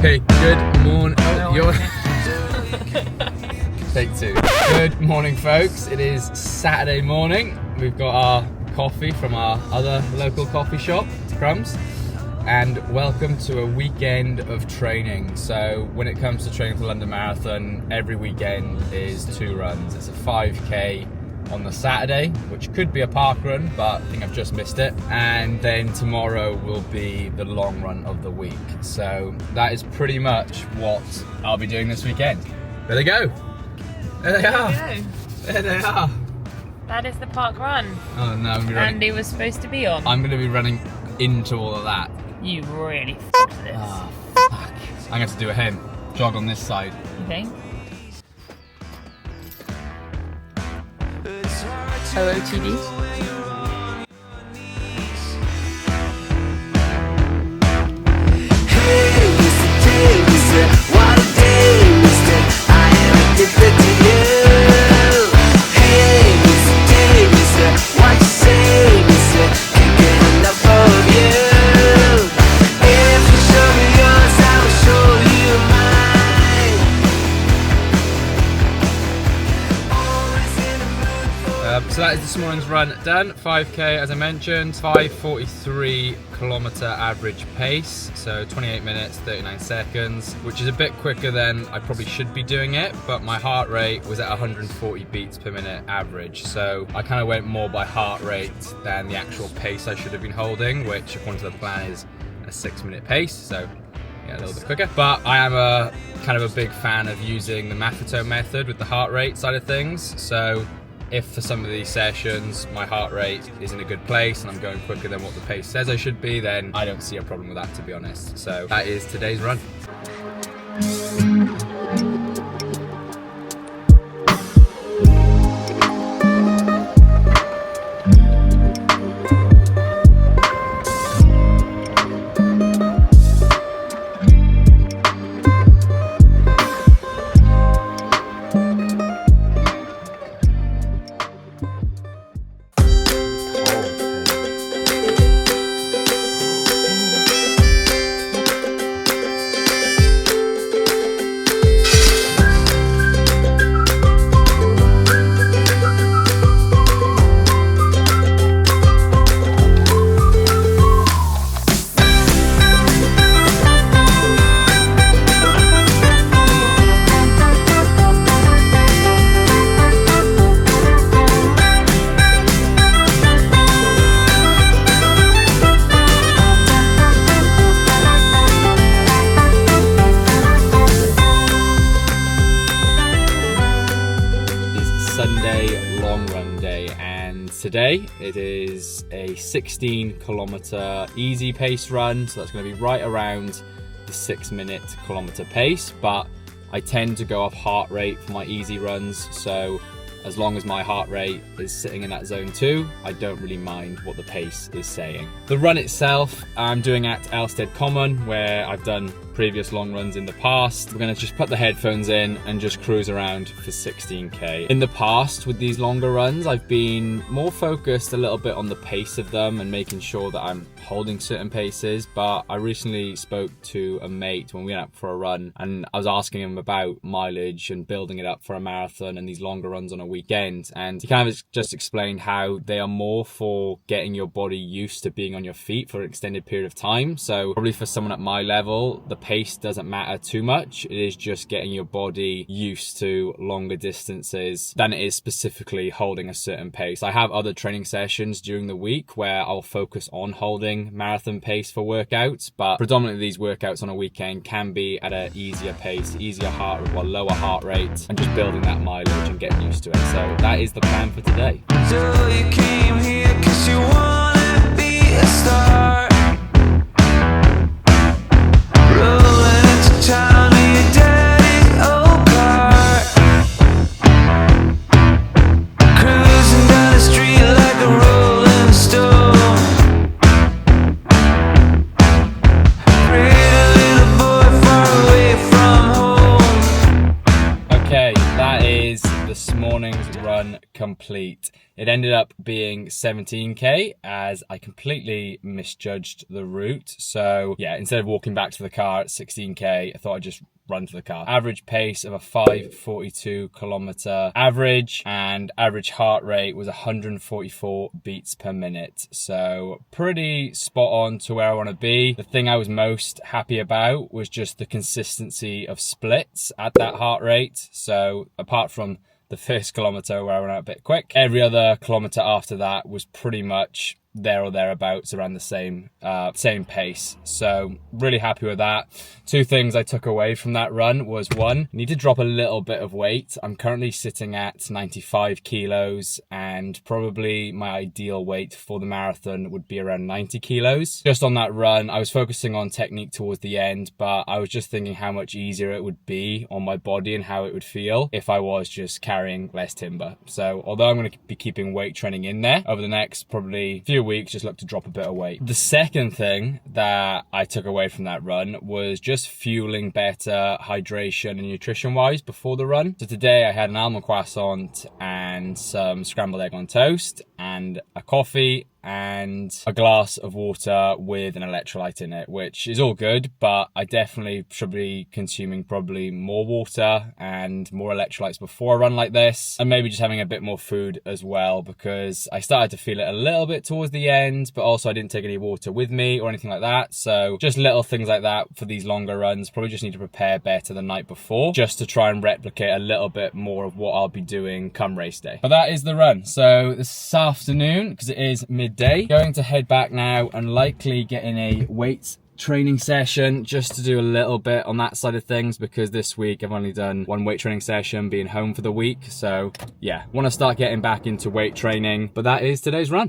Okay, good morning. Take two. Good morning, folks. It is Saturday morning. We've got our coffee from our other local coffee shop, Crumbs, and welcome to a weekend of training. So when it comes to training for London Marathon, every weekend is 2 runs. It's a 5k on the Saturday, which could be a park run, but I think I've just missed it. And then tomorrow will be the long run of the week. So that is pretty much what I'll be doing this weekend. There they go. There they are. There they are. That is the park run. Oh no, Andy was supposed to be on. I'm going to be running into all of that. You really f***ed this. Oh, fuck. I'm going to do a hen. Jog on this side. Okay. OOTD. So that is this morning's run done. 5k as I mentioned, 5:43 kilometer average pace, so 28 minutes 39 seconds, which is a bit quicker than I probably should be doing it, but my heart rate was at 140 beats per minute average, so I kind of went more by heart rate than the actual pace I should have been holding, which according to the plan is a 6-minute pace, so yeah, a little bit quicker. But I am a kind of a big fan of using the Maffetone method with the heart rate side of things, so if for some of these sessions my heart rate is in a good place and I'm going quicker than what the pace says I should be, then I don't see a problem with that, to be honest. So that is today's run. Sunday long run day, and today it is a 16 kilometer easy pace run, so that's going to be right around the 6-minute kilometer pace, but I tend to go off heart rate for my easy runs, so as long as my heart rate is sitting in that zone 2, I don't really mind what the pace is saying. The run itself, I'm doing at Elstead Common, where I've done previous long runs in the past. We're gonna just put the headphones in and just cruise around for 16k. In the past, with these longer runs, I've been more focused a little bit on the pace of them and making sure that I'm holding certain paces, but I recently spoke to a mate when we went out for a run, and I was asking him about mileage and building it up for a marathon and these longer runs on a weekend, and he kind of just explained how they are more for getting your body used to being on your feet for an extended period of time. So probably for someone at my level, the pace doesn't matter too much. It is just getting your body used to longer distances than it is specifically holding a certain pace. I have other training sessions during the week where I'll focus on holding marathon pace for workouts, but predominantly these workouts on a weekend can be at an easier pace, lower heart rate, and just building that mileage and getting used to it. So that is the plan for today. So you came here 'cause you wanna be a star. Rolling into town in your daddy's old car. Cruising down the street like a rolling stone. Pretty little boy far away from home. Okay, that is this morning's run complete. It ended up being 17k as I completely misjudged the route. So yeah, instead of walking back to the car at 16k, I thought I'd just run to the car. Average pace of a 5:42 kilometer average, and average heart rate was 144 beats per minute. So pretty spot on to where I want to be. The thing I was most happy about was just the consistency of splits at that heart rate. So apart from the first kilometer where I went out a bit quick, every other kilometer after that was pretty much there or thereabouts around the same pace. So really happy with that. Two things I took away from that run was, one, I need to drop a little bit of weight. I'm currently sitting at 95 kilos and probably my ideal weight for the marathon would be around 90 kilos. Just on that run, I was focusing on technique towards the end, but I was just thinking how much easier it would be on my body and how it would feel if I was just carrying less timber. So although I'm going to be keeping weight training in there over the next probably few weeks, just look to drop a bit of weight. The second thing that I took away from that run was just fueling better hydration and nutrition wise before the run. So today I had an almond croissant and some scrambled egg on toast and a coffee and a glass of water with an electrolyte in it, which is all good, but I definitely should be consuming probably more water and more electrolytes before a run like this, and maybe just having a bit more food as well, because I started to feel it a little bit towards the end, but also I didn't take any water with me or anything like that. So just little things like that for these longer runs. Probably just need to prepare better the night before, just to try and replicate a little bit more of what I'll be doing come race day. But that is the run. So this afternoon, because it is midday, going to head back now and likely get in a weight training session just to do a little bit on that side of things, because this week I've only done one weight training session, being home for the week. So yeah, want to start getting back into weight training. But that is today's run.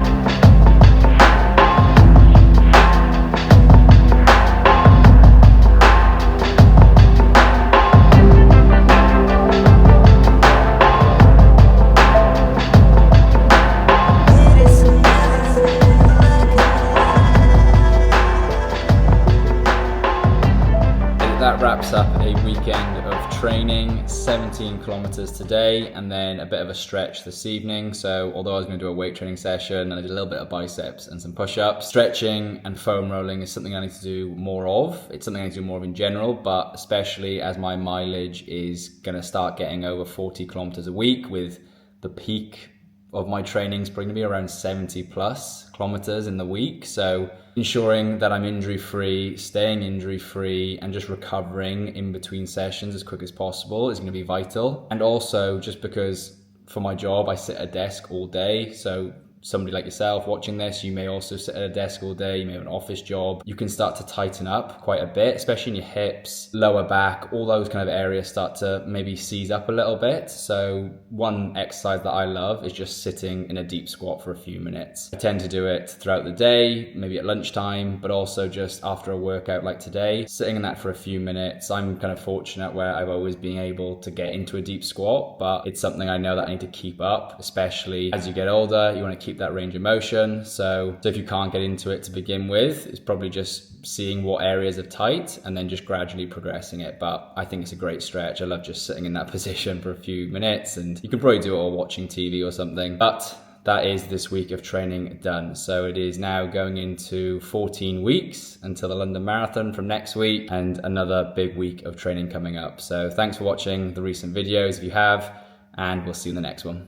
That wraps up a weekend of training, 17 kilometers today, and then a bit of a stretch this evening. So although I was going to do a weight training session and I did a little bit of biceps and some push-ups, stretching and foam rolling is something I need to do more of. It's something I need to do more of in general, but especially as my mileage is going to start getting over 40 kilometers a week, with the peak of my trainings probably going to be around 70 plus kilometers in the week. So ensuring that I'm injury free, staying injury free, and just recovering in between sessions as quick as possible is going to be vital. And also just because for my job, I sit at a desk all day. So somebody like yourself watching this, you may also sit at a desk all day, you may have an office job. You can start to tighten up quite a bit, especially in your hips, lower back, all those kind of areas start to maybe seize up a little bit. So one exercise that I love is just sitting in a deep squat for a few minutes. I tend to do it throughout the day, maybe at lunchtime, but also just after a workout like today, sitting in that for a few minutes. I'm kind of fortunate where I've always been able to get into a deep squat, but it's something I know that I need to keep up, especially as you get older. You want to keep that range of motion. So if you can't get into it to begin with, it's probably just seeing what areas are tight and then just gradually progressing it. But I think it's a great stretch. I love just sitting in that position for a few minutes, and you can probably do it while watching TV or something. But that is this week of training done. So it is now going into 14 weeks until the London Marathon from next week, and another big week of training coming up. So thanks for watching the recent videos if you have, and we'll see you in the next one.